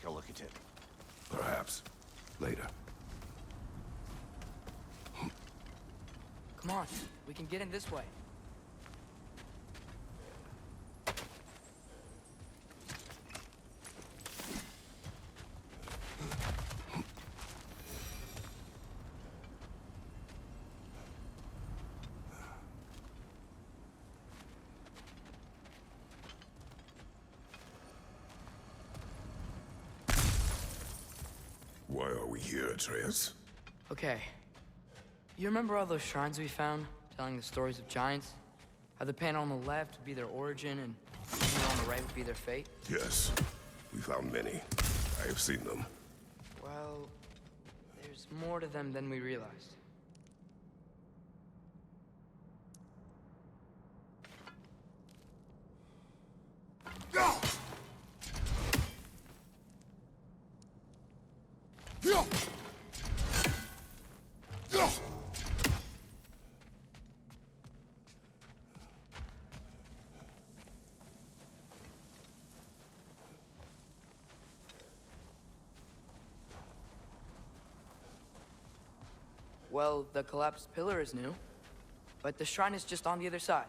take a look at it? Perhaps. Later. Come on, we can get in this way. Why are we here, Atreus? Okay. You remember all those shrines we found, telling the stories of giants? How the panel on the left would be their origin, and the panel on the right would be their fate? Yes. We found many. I have seen them. Well, there's more to them than we realized. Well, the collapsed pillar is new, but the shrine is just on the other side.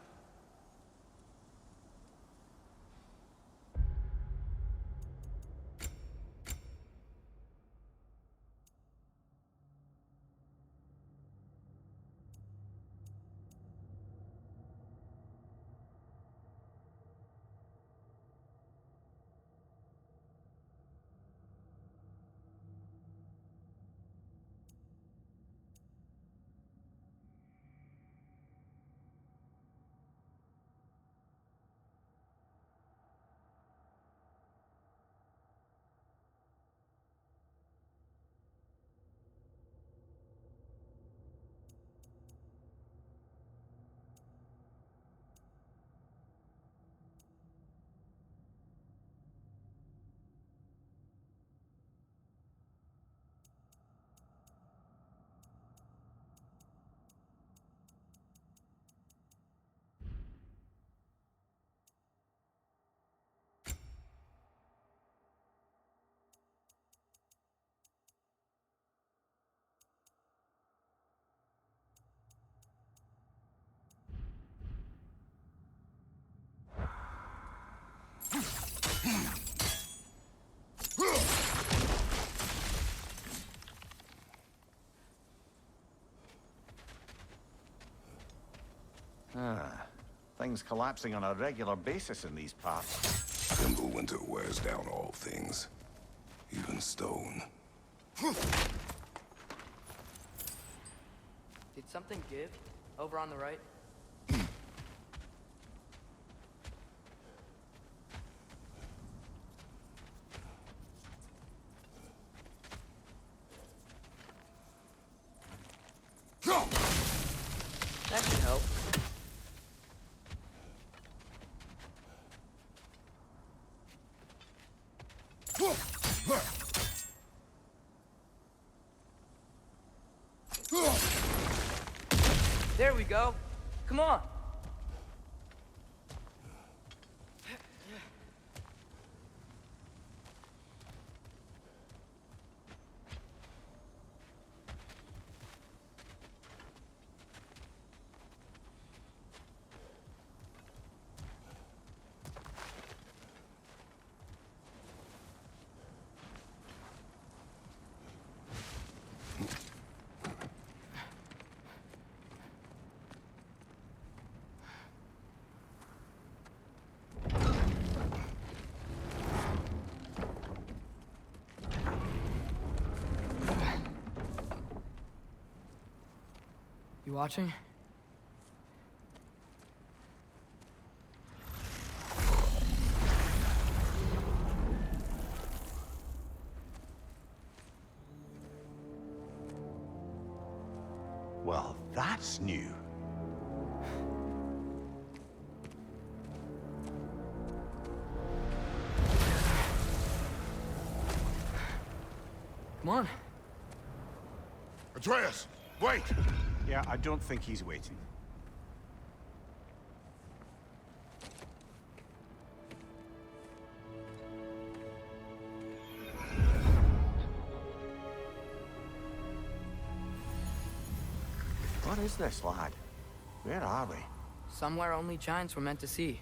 Things collapsing on a regular basis in these parts. Simple winter wears down all things. Even stone. Did something give? Over on the right? That should help. There we go. Come on. You watching? Well, that's new. Come on. Atreus! Wait! Yeah, I don't think he's waiting. What is this, lad? Where are we? Somewhere only giants were meant to see.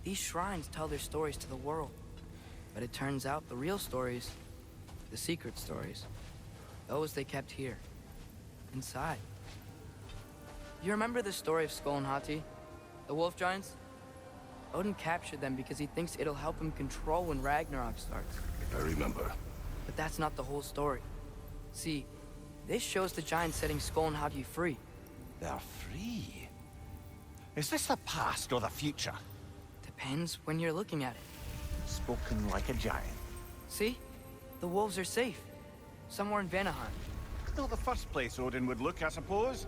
These shrines tell their stories to the world. But it turns out the real stories, the secret stories, those they kept here, inside. You remember the story of Skull and Hati, the wolf giants? Odin captured them because he thinks it'll help him control when Ragnarok starts. I remember. But that's not the whole story. See, this shows the giants setting Skull and Hati free. They're free. Is this the past or the future? Depends when you're looking at it. Spoken like a giant. See? The wolves are safe. Somewhere in Vanaheim. Not the first place Odin would look, I suppose.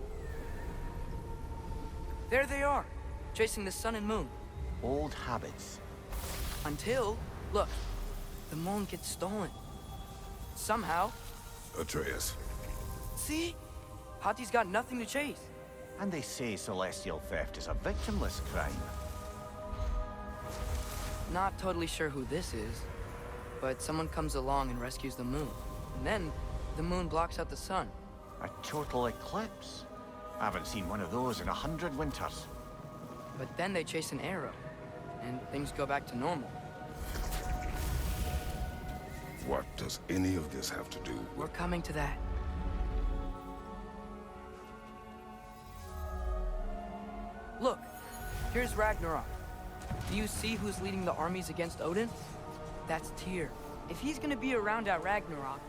There they are, chasing the sun and moon. Old habits. Until, look, the moon gets stolen. Somehow. Atreus. See? Hati's got nothing to chase. And they say celestial theft is a victimless crime. Not totally sure who this is, but someone comes along and rescues the moon. And then, the moon blocks out the sun. A total eclipse. I haven't seen one of those in 100 winters. But then they chase an arrow, and things go back to normal. What does any of this have to do We're with... coming to that. Look, here's Ragnarok. Do you see who's leading the armies against Odin? That's Tyr. If he's gonna be around at Ragnarok,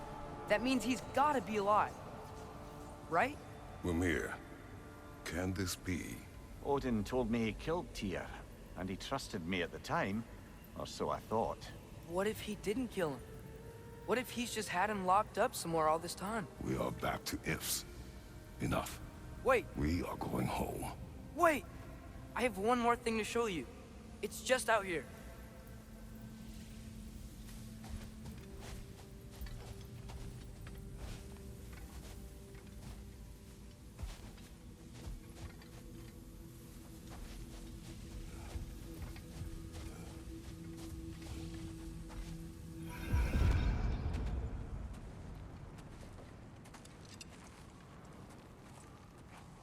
that means he's gotta be alive. Right? Mimir, can this be? Odin told me he killed Tyr, and he trusted me at the time, or so I thought. What if he didn't kill him? What if he's just had him locked up somewhere all this time? We are back to ifs. Enough. Wait, We are going home. wait! I have one more thing to show you. It's just out here.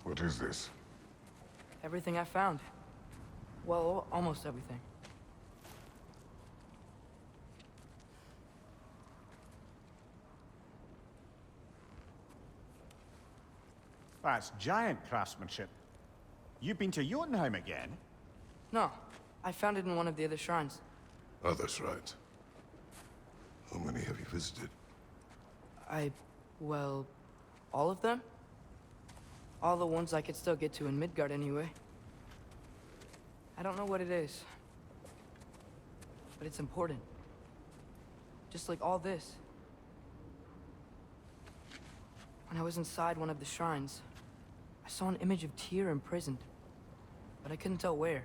What is this? Everything I found. Well, almost everything. That's giant craftsmanship. You've been to Jotunheim again? No, I found it in one of the other shrines. Other shrines. How many have you visited? Well, all of them? All the ones I could still get to in Midgard anyway. I don't know what it is. But it's important. Just like all this. When I was inside one of the shrines, I saw an image of Tyr imprisoned. But I couldn't tell where.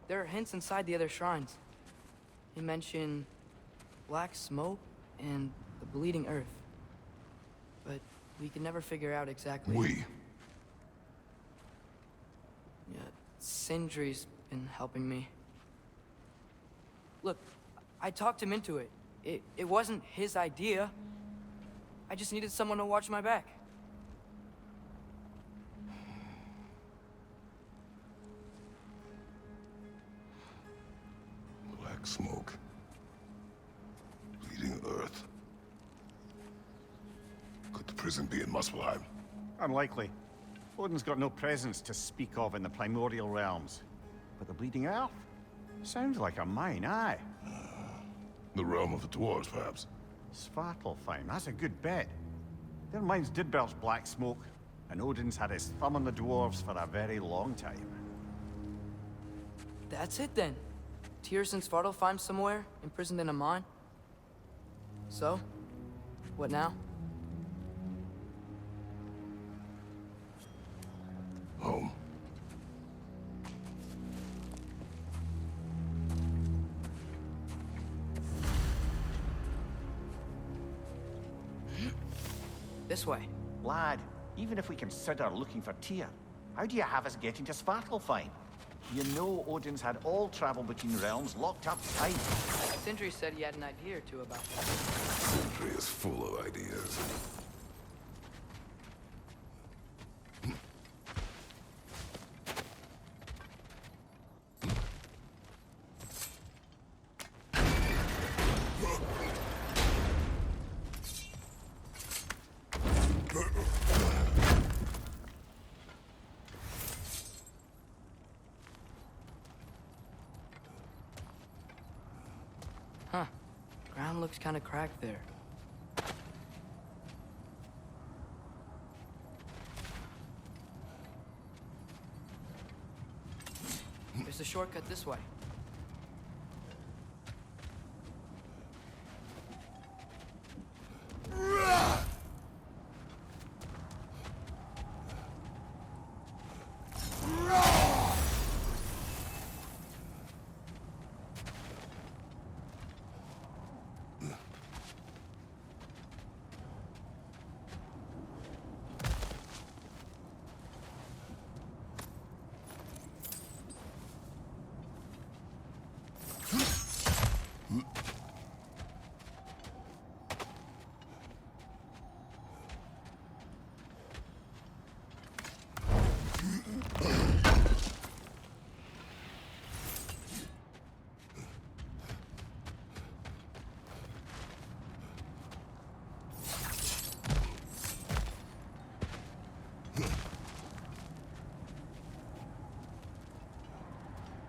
There are hints inside the other shrines. They mention black smoke and the bleeding earth. But we could never figure out exactly. We. Yeah, Sindri's been helping me. Look, I talked him into it. It wasn't his idea. I just needed someone to watch my back. Black smoke. Bleeding earth. Could the prison be in Muspelheim? Unlikely. Odin's got no presence to speak of in the primordial realms. But the Bleeding Earth? Sounds like a mine, aye. The realm of the dwarves, perhaps. Svartalfheim, that's a good bet. Their mines did belch black smoke, and Odin's had his thumb on the dwarves for a very long time. That's it then. Tyr's in Svartalfheim somewhere, imprisoned in a mine. So, what now? Home. This way. Lad, even if we consider looking for Tyr, how do you have us getting to Svartalfheim? You know Odin's had all travel between realms locked up tight. Sindri said he had an idea or two about that. Sindri is full of ideas. Ground looks kind of cracked there. There's a shortcut this way.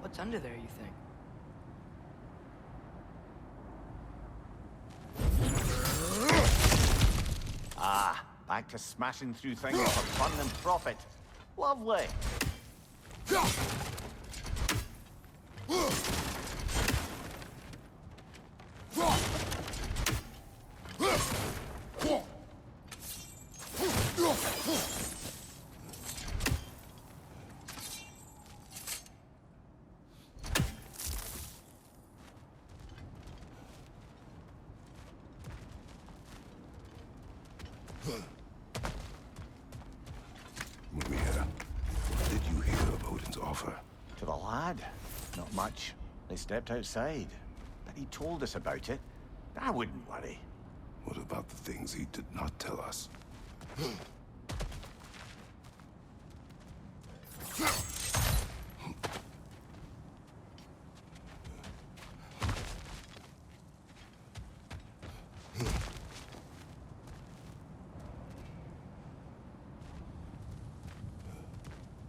What's under there, you think? Ah, back to smashing through things for fun and profit. Lovely. Mimir, what did you hear of Odin's offer? To the lad? Not much. They stepped outside. But he told us about it. I wouldn't worry. What about the things he did not tell us?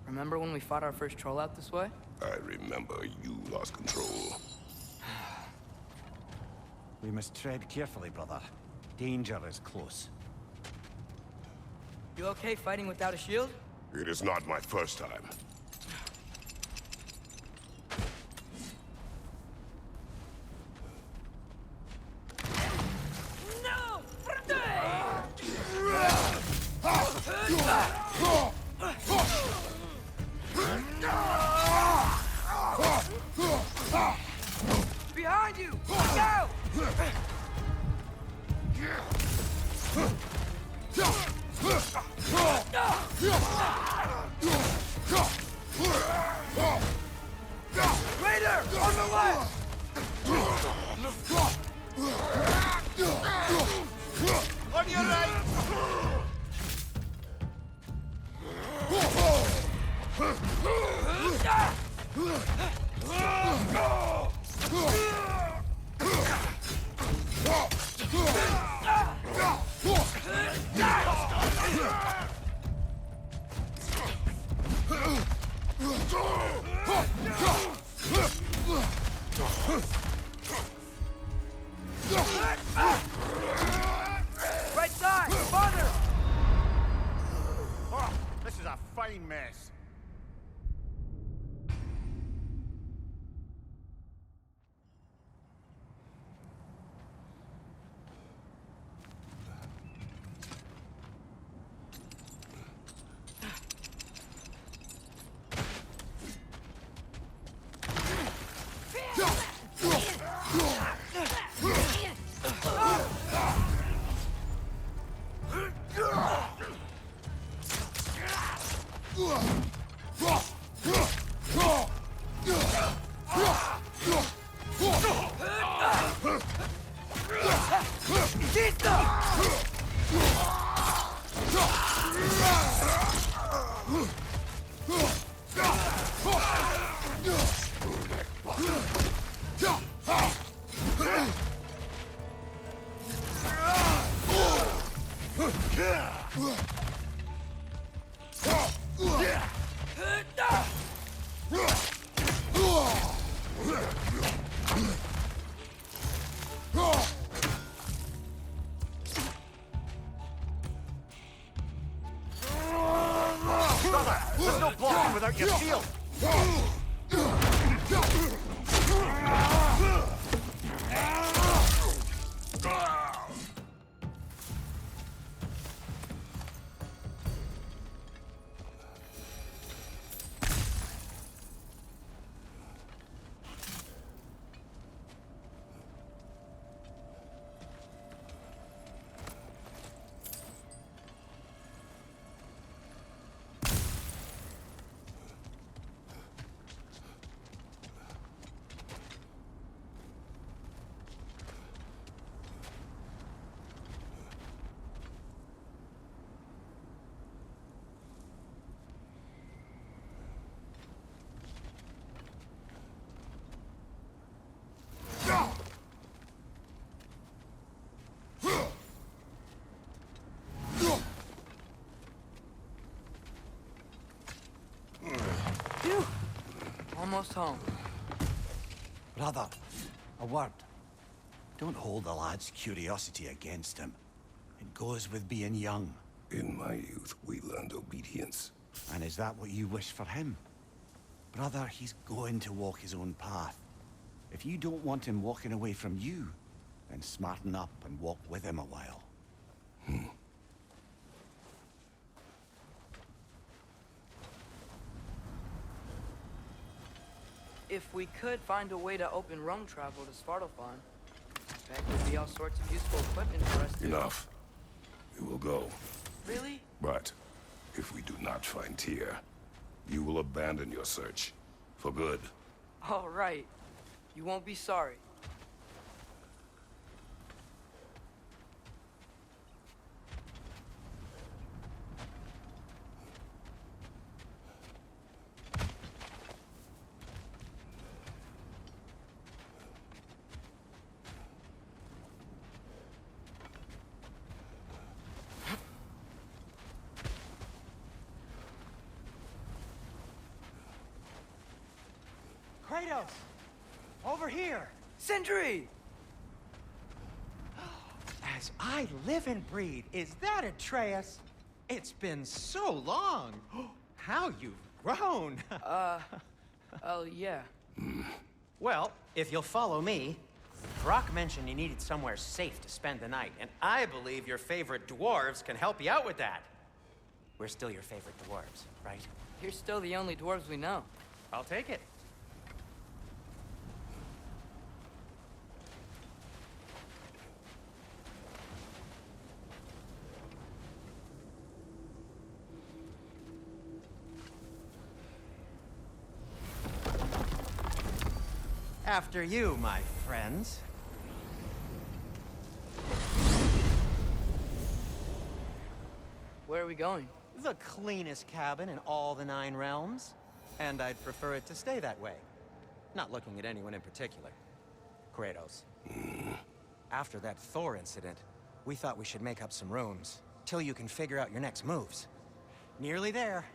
Remember when we fought our first troll out this way? I remember you lost control. We must tread carefully, brother. Danger is close. You okay fighting without a shield? It is not my first time. No! Behind you! Go! Raider! On the left! On your right! Right side! Farther! Oh, this is a fine mess. out your shield! Phew. Almost home. Brother, a word. Don't hold the lad's curiosity against him. It goes with being young. In my youth, we learned obedience. And is that what you wish for him? Brother, he's going to walk his own path. If you don't want him walking away from you, then smarten up and walk with him a while. If we could find a way to open roam travel to Svartalfheim, that would be all sorts of useful equipment for us to... Enough. We will go. Really? But if we do not find Tyr, you will abandon your search. For good. All right. You won't be sorry. Kratos! Over here! Sindri! As I live and breathe, is that Atreus? It's been so long! How you've grown! Oh, yeah. Well, if you'll follow me, Brock mentioned you needed somewhere safe to spend the night, and I believe your favorite dwarves can help you out with that. We're still your favorite dwarves, right? You're still the only dwarves we know. I'll take it. After you, my friends. Where are we going? The cleanest cabin in all the 9 realms. And I'd prefer it to stay that way. Not looking at anyone in particular. Kratos. After that Thor incident, we thought we should make up some rooms, till you can figure out your next moves. Nearly there.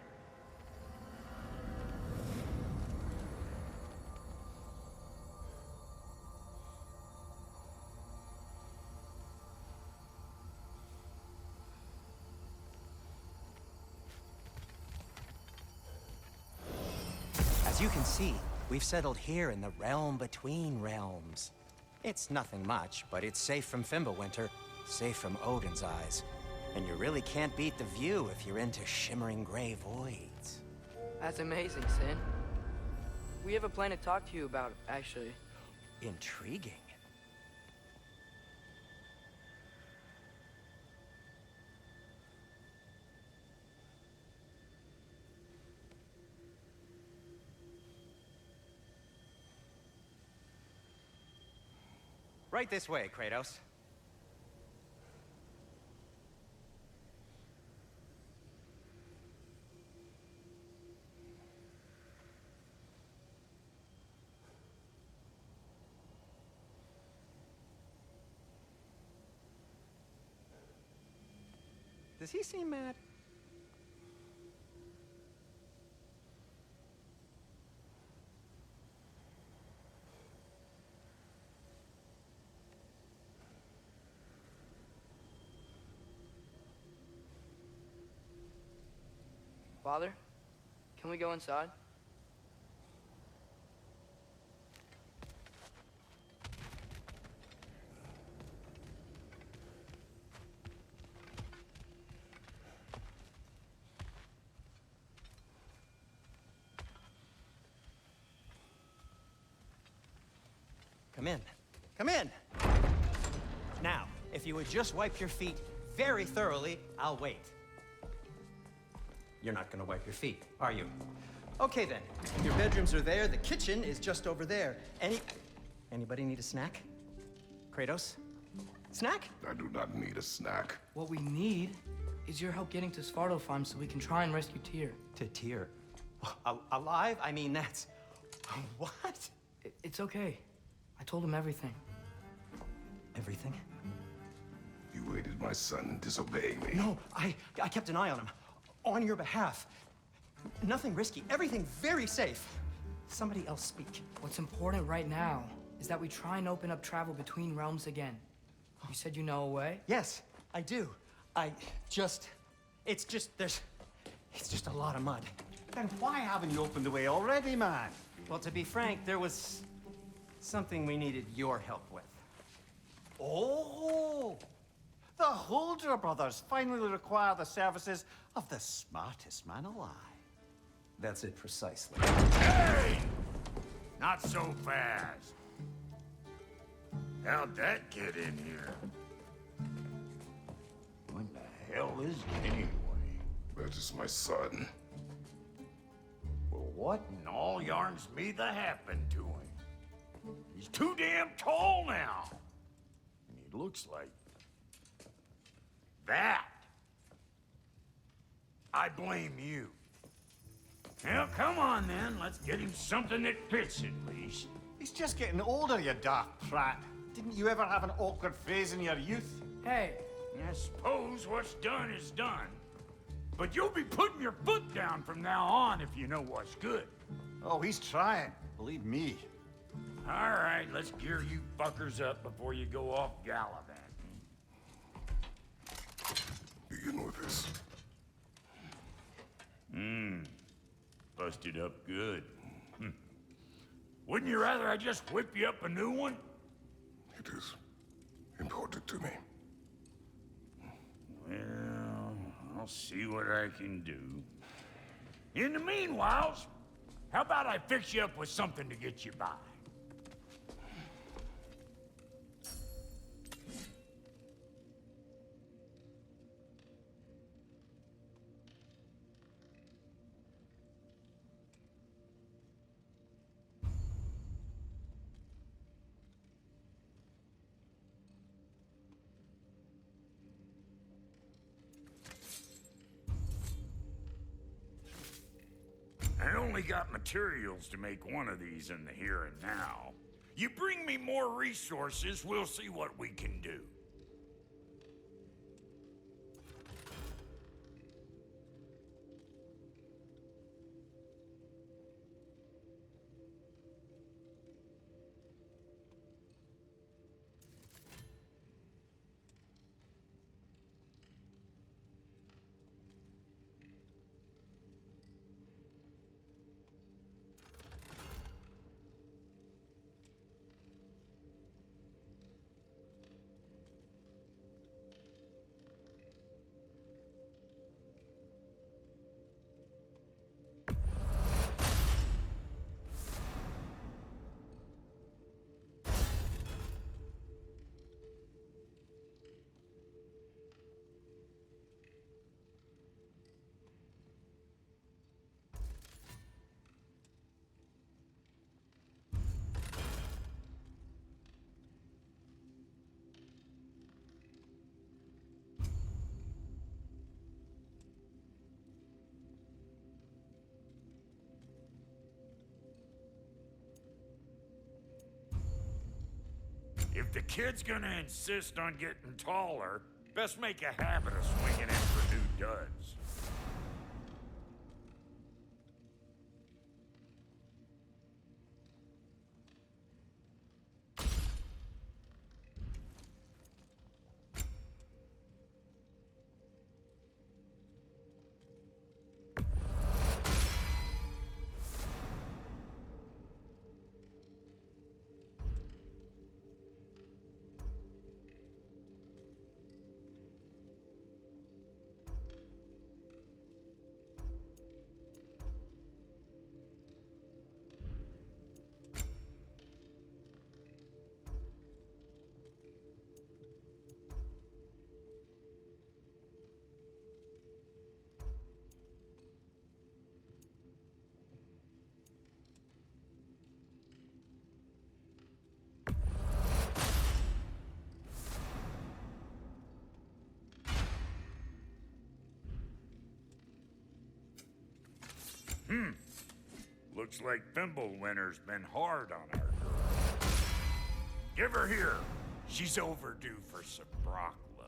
As you can see, we've settled here in the realm between realms. It's nothing much, but it's safe from Fimbulwinter, safe from Odin's eyes. And you really can't beat the view if you're into shimmering gray voids. That's amazing, Sin. We have a plan to talk to you about, actually. Intriguing. Right this way, Kratos. Does he seem mad? Father, Can we go inside? Come in. Come in! Now, if you would just wipe your feet very thoroughly, I'll wait. You're not gonna wipe your feet, are you? Okay then. Your bedrooms are there, the kitchen is just over there. Anybody need a snack? Kratos? Snack? I do not need a snack. What we need is your help getting to Svartalfheim so we can try and rescue Tyr. To Tyr? Alive? I mean, that's... What? It's okay. I told him everything. Everything? You aided my son in disobeying me. No, I kept an eye on him. On your behalf. Nothing risky, everything very safe. Somebody else speak. What's important right now is that we try and open up travel between realms again. You said you know a way? Yes, I do. It's just a lot of mud. Then why haven't you opened the way already, man? Well, to be frank, there was something we needed your help with. Oh! The Holder brothers finally require the services of the smartest man alive. That's it precisely. Hey! Not so fast. How'd that get in here? What the hell is it anyway? That is my son. Well, what in all yarns me that happened to him? He's too damn tall now. And he looks like... that. I blame you. Well, come on then. Let's get him something that fits at least. He's just getting older, you daft prat. Didn't you ever have an awkward phase in your youth? Hey, I suppose what's done is done. But you'll be putting your foot down from now on if you know what's good. Oh, he's trying. Believe me. All right, let's gear you fuckers up before you go off gallivanting. Begin with this. Busted up good. Wouldn't you rather I just whip you up a new one? It is important to me. Well, I'll see what I can do. In the meanwhile, how about I fix you up with something to get you by? I only got materials to make one of these in the here and now. You bring me more resources, we'll see what we can do. If the kid's gonna insist on getting taller, best make a habit of swinging in for new duds. Looks like Thimblewinter's been hard on our girl. Give her here. She's overdue for some Brock love.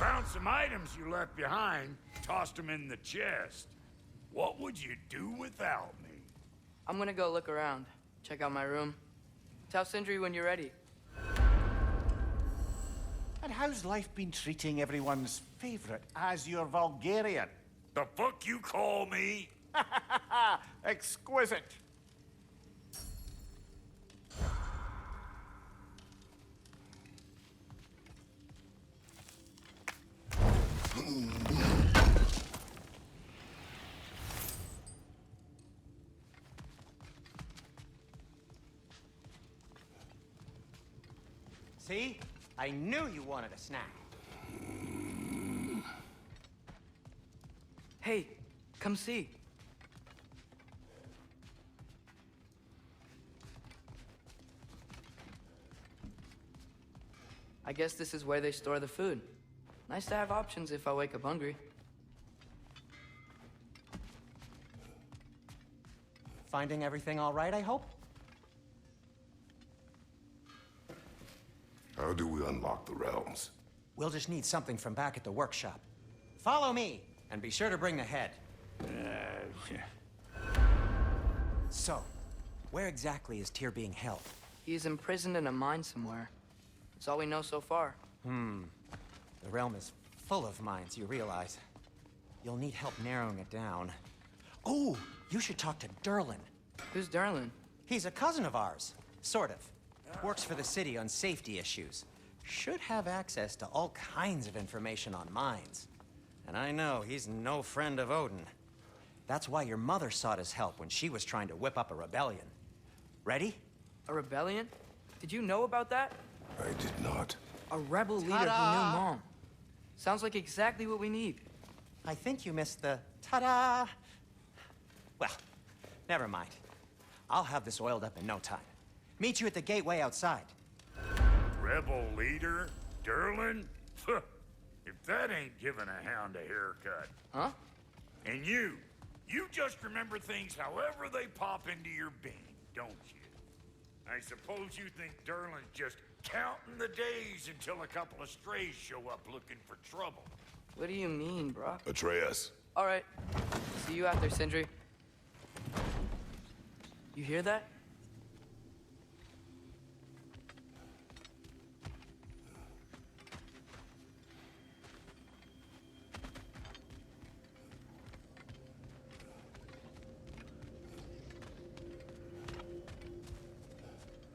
Found some items you left behind, tossed them in the chest. What would you do without me? I'm gonna go look around, check out my room. Tell Sindri when you're ready. And how's life been treating everyone's favorite Azure Vulgarian? The fuck you call me? Exquisite. See? I knew you wanted a snack. Hey, come see. I guess this is where they store the food. Nice to have options if I wake up hungry. Finding everything all right, I hope? How do we unlock the realms? We'll just need something from back at the workshop. Follow me, and be sure to bring the head. So, where exactly is Tyr being held? He's imprisoned in a mine somewhere. That's all we know so far. The realm is full of mines, you realize. You'll need help narrowing it down. Oh, you should talk to Durlin. Who's Derlin? He's a cousin of ours, sort of. Works for the city on safety issues. Should have access to all kinds of information on mines. And I know he's no friend of Odin. That's why your mother sought his help when she was trying to whip up a rebellion. Ready? A rebellion? Did you know about that? I did not. A rebel leader who knew Mom. Sounds like exactly what we need. I think you missed the ta-da. Well, never mind. I'll have this oiled up in no time. Meet you at the gateway outside. Rebel leader? Durlin? If that ain't giving a hound a haircut. Huh? And you just remember things however they pop into your being, don't you? I suppose you think Durlin's just counting the days until a couple of strays show up looking for trouble. What do you mean, bro? Atreus. All right. See you out there, Sindri. You hear that?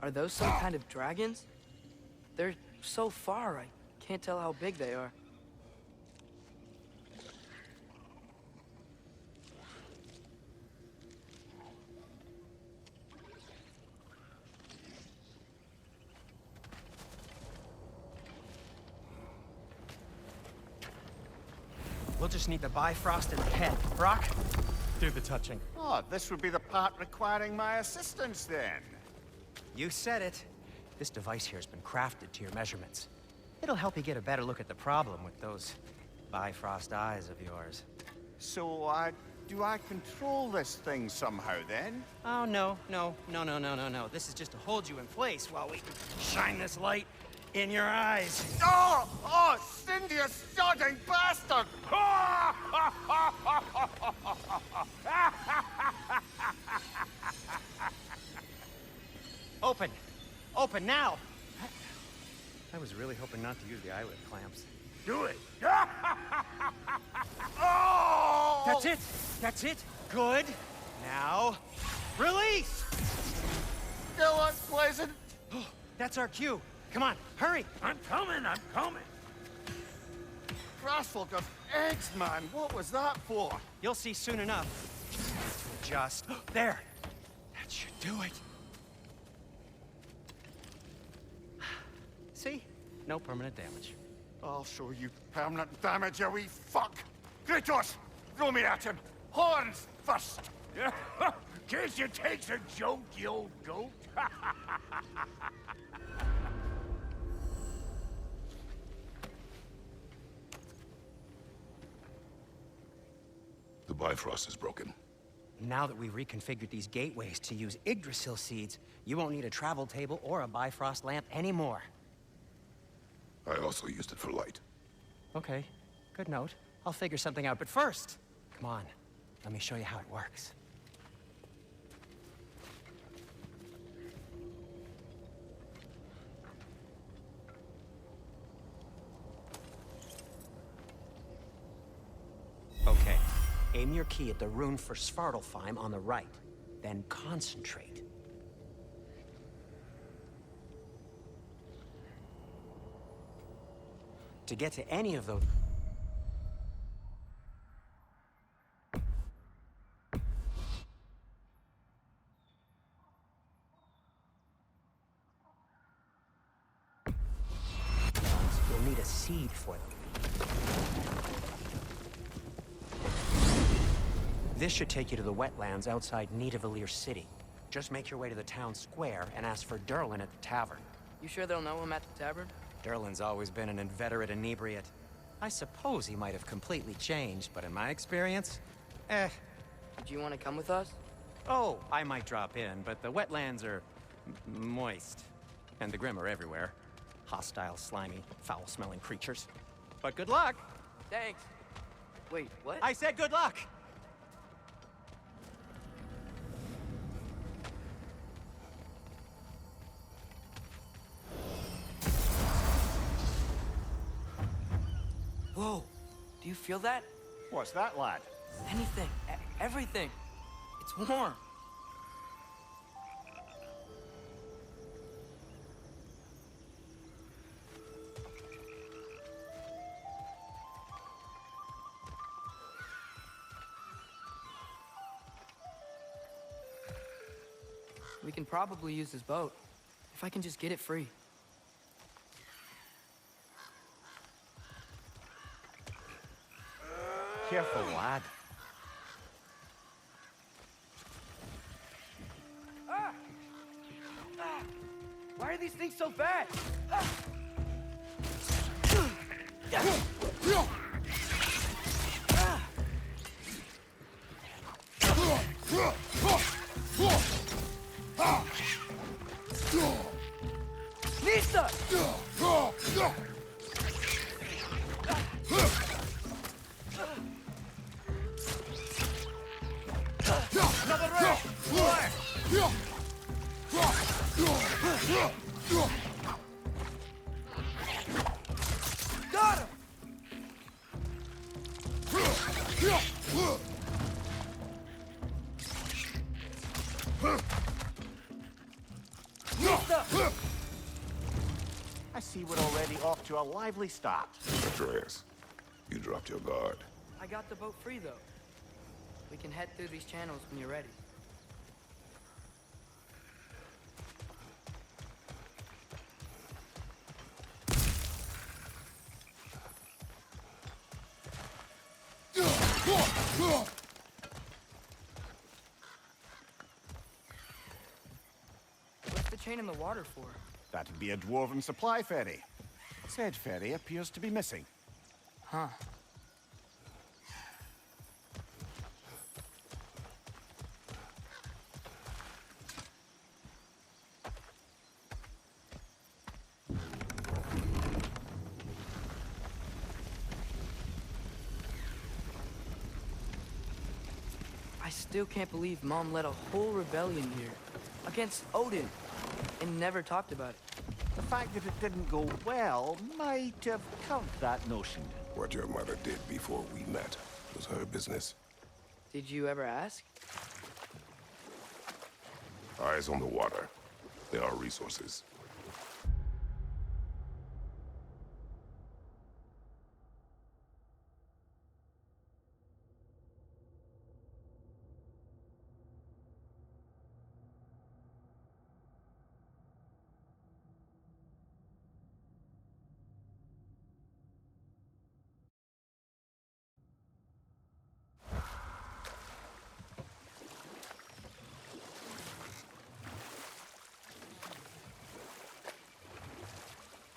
Are those some kind of dragons? They're so far, I can't tell how big they are. We'll just need the Bifrost in the head. Brock, do the touching. Oh, this would be the part requiring my assistance then. You said it. This device here has been crafted to your measurements. It'll help you get a better look at the problem with those Bifrost eyes of yours. So, do I control this thing somehow then? Oh, no. This is just to hold you in place while we shine this light in your eyes. Oh! Oh, Cindy, you sodding bastard! Open! Open now! I was really hoping not to use the eyelid clamps. Do it. Oh! That's it! That's it! Good! Now, release! Still unpleasant. That's our cue. Come on, hurry! I'm coming. Grassful of eggs, man. What was that for? You'll see soon enough. Just there. That should do it. See? No permanent damage. I'll show you permanent damage, you wee fuck. Kratos, throw me at him. Horns first. Guess you takes a joke, you old goat. The Bifrost is broken. Now that we've reconfigured these gateways to use Yggdrasil seeds, you won't need a travel table or a Bifrost lamp anymore. I also used it for light. Okay, good note. I'll figure something out, but first, come on, let me show you how it works. Okay, aim your key at the rune for Svartalfheim on the right, then concentrate. To get to any of those... you'll need a seed for them. This should take you to the wetlands outside Niðavellir city. Just make your way to the town square and ask for Durlin at the tavern. You sure they'll know him at the tavern? Durlin's always been an inveterate inebriate. I suppose he might have completely changed, but in my experience, Do you want to come with us? Oh, I might drop in, but the wetlands are moist. And the Grim are everywhere. Hostile, slimy, foul-smelling creatures. But good luck! Thanks. Wait, what? I said good luck! Whoa, do you feel that? What's that, lad? Anything, everything. It's warm. We can probably use this boat, if I can just get it free. Careful, lad. Why are these things so fast? Nista! Another round! Got him! Nista! I see we're already off to a lively start. Atreus, you dropped your guard. I got the boat free, though. We can head through these channels when you're ready. chain in the water for? That'd be a dwarven supply ferry. Said ferry appears to be missing. Huh. I still can't believe Mom led a whole rebellion here against Odin and never talked about it. The fact that it didn't go well might have curbed that notion. What your mother did before we met was her business. Did you ever ask? Eyes on the water. There are resources.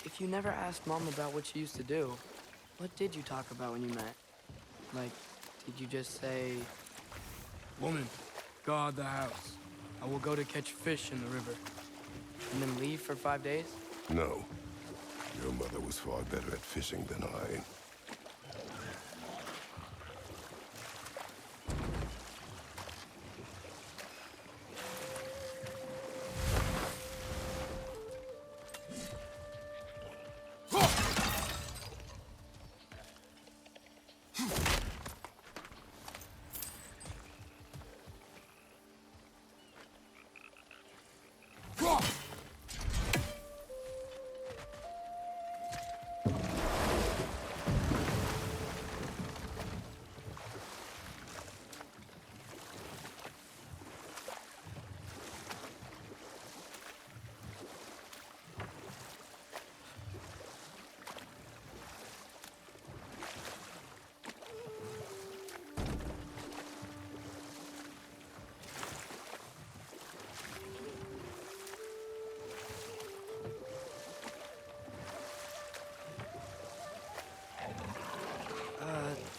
If you never asked Mom about what she used to do, what did you talk about when you met? Like, did you just say, "Woman, guard the house. I will go to catch fish in the river," and then leave for 5 days? No. Your mother was far better at fishing than I.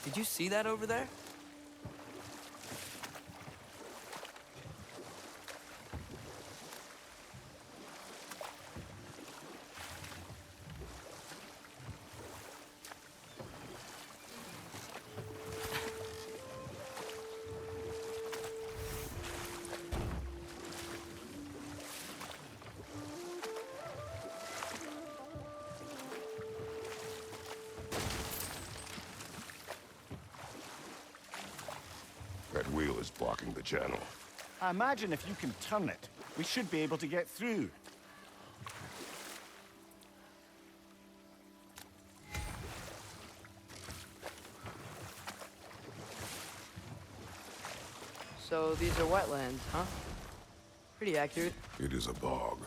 Did you see that over there? That wheel is blocking the channel. I imagine if you can turn it, we should be able to get through. So these are wetlands, huh? Pretty accurate. It is a bog.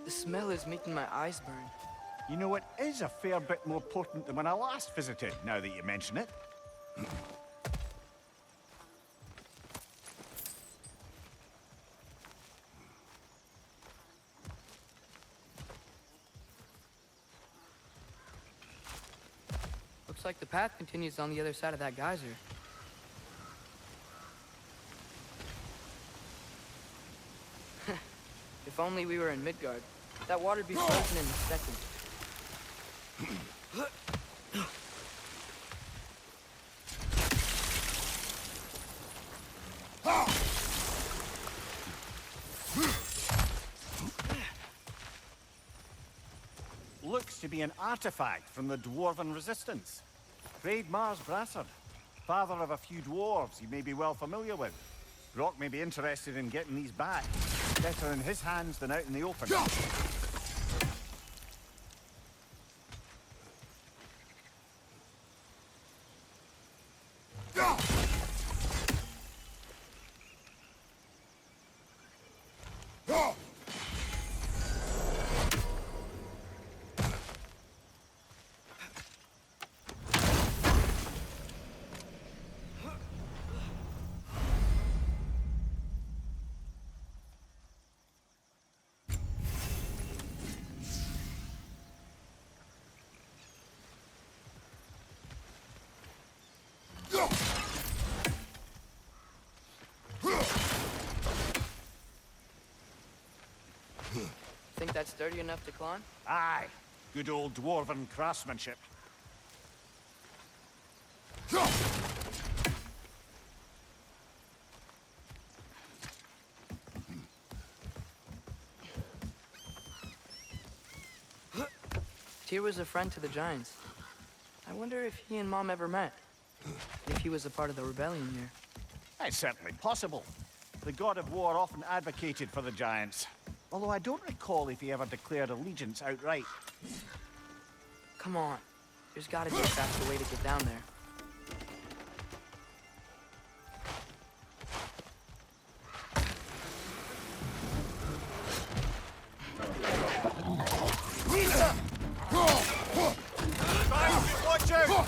The smell is making my eyes burn. You know, it is a fair bit more potent than when I last visited, now that you mention it. Looks like the path continues on the other side of that geyser. If only we were in Midgard. That water'd be frozen in a second. Looks to be an artifact from the Dwarven resistance. Great Mars Brassard, father of a few dwarves you may be well familiar with. Rock may be interested in getting these back. Better in his hands than out in the open. that sturdy enough to climb? Aye. Good old dwarven craftsmanship. Tyr was a friend to the Giants. I wonder if he and Mom ever met. If he was a part of the rebellion here. It's certainly possible. The god of war often advocated for the Giants. Although I don't recall if he ever declared allegiance outright. Come on. There's gotta be a faster way to get down there. Watch out!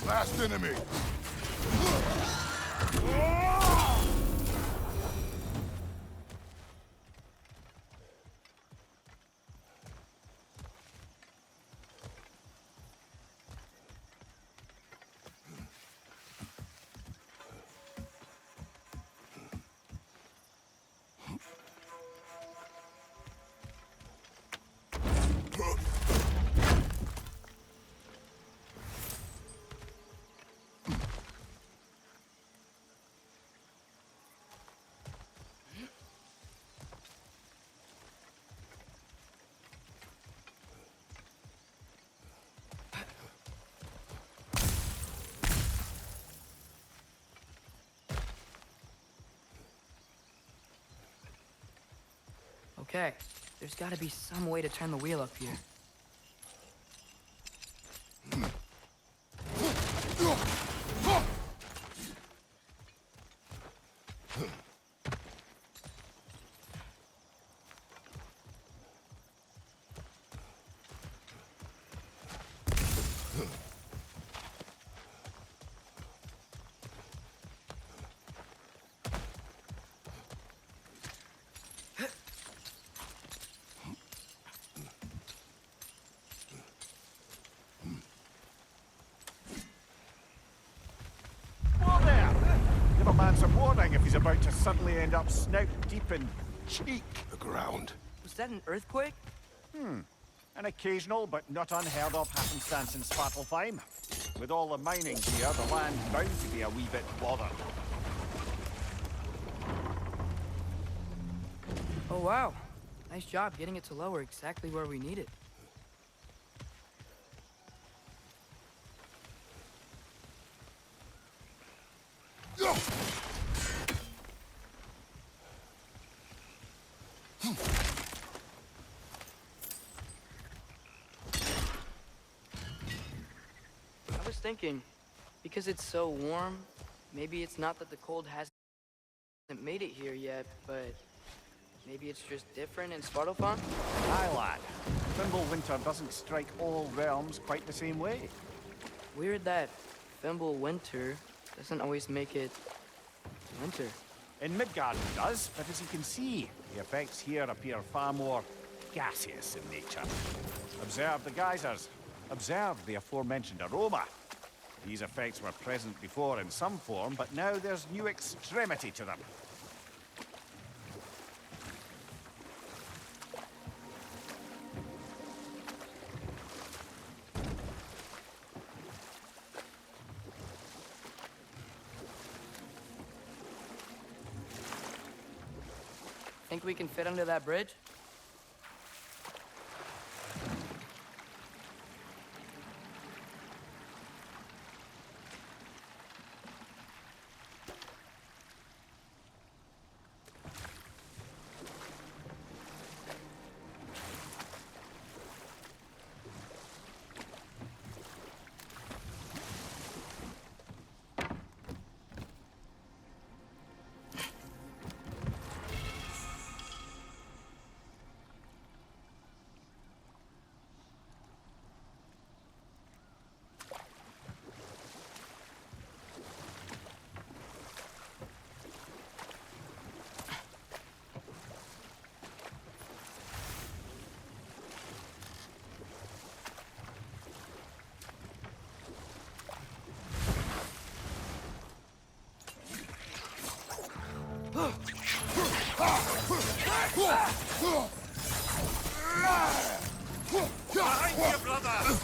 Last enemy! Okay, there's gotta be some way to turn the wheel up here. Some warning if he's about to suddenly end up snout deep in cheek. The ground. Was that an earthquake? An occasional but not unheard of happenstance in Svartalfheim. With all the mining here, the land's bound to be a wee bit bothered. Oh wow. Nice job getting it to lower exactly where we need it. I was thinking, because it's so warm, maybe it's not that the cold hasn't made it here yet, but maybe it's just different in Svartalfheim? Aye, lad. Thimble winter doesn't strike all realms quite the same way. Weird that Thimble winter doesn't always make it winter. In Midgard it does, but as you can see, the effects here appear far more gaseous in nature. Observe the geysers. Observe the aforementioned aroma. These effects were present before in some form, but now there's new extremity to them. Think we can fit under that bridge? Behind you, brother!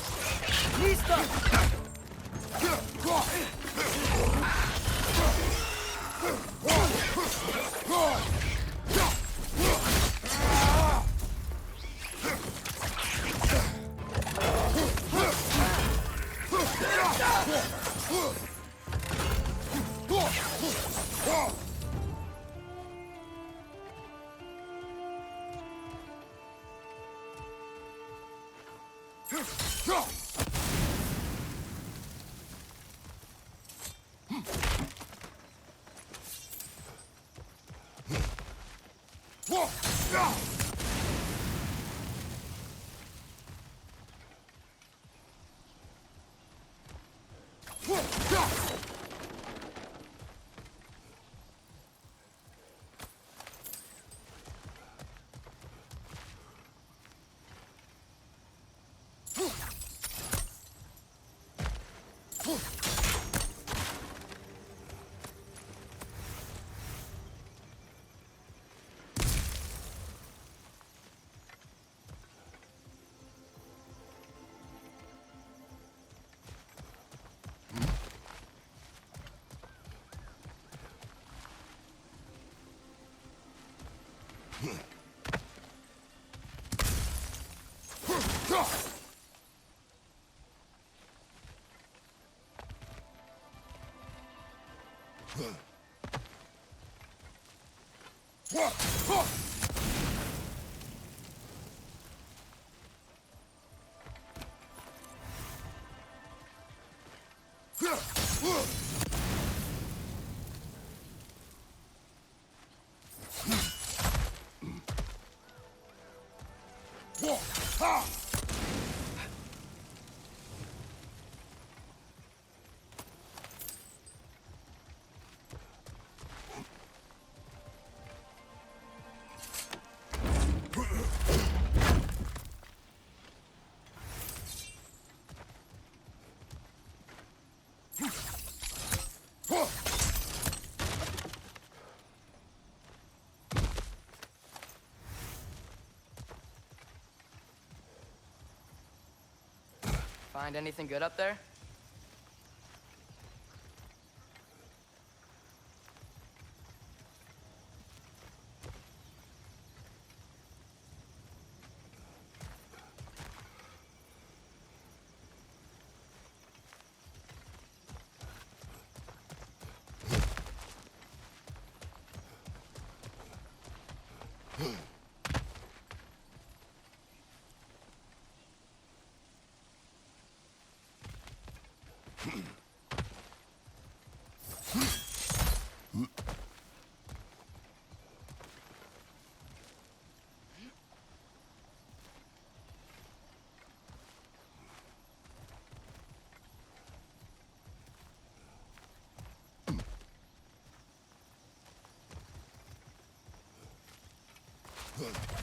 Find anything good up there? Huh.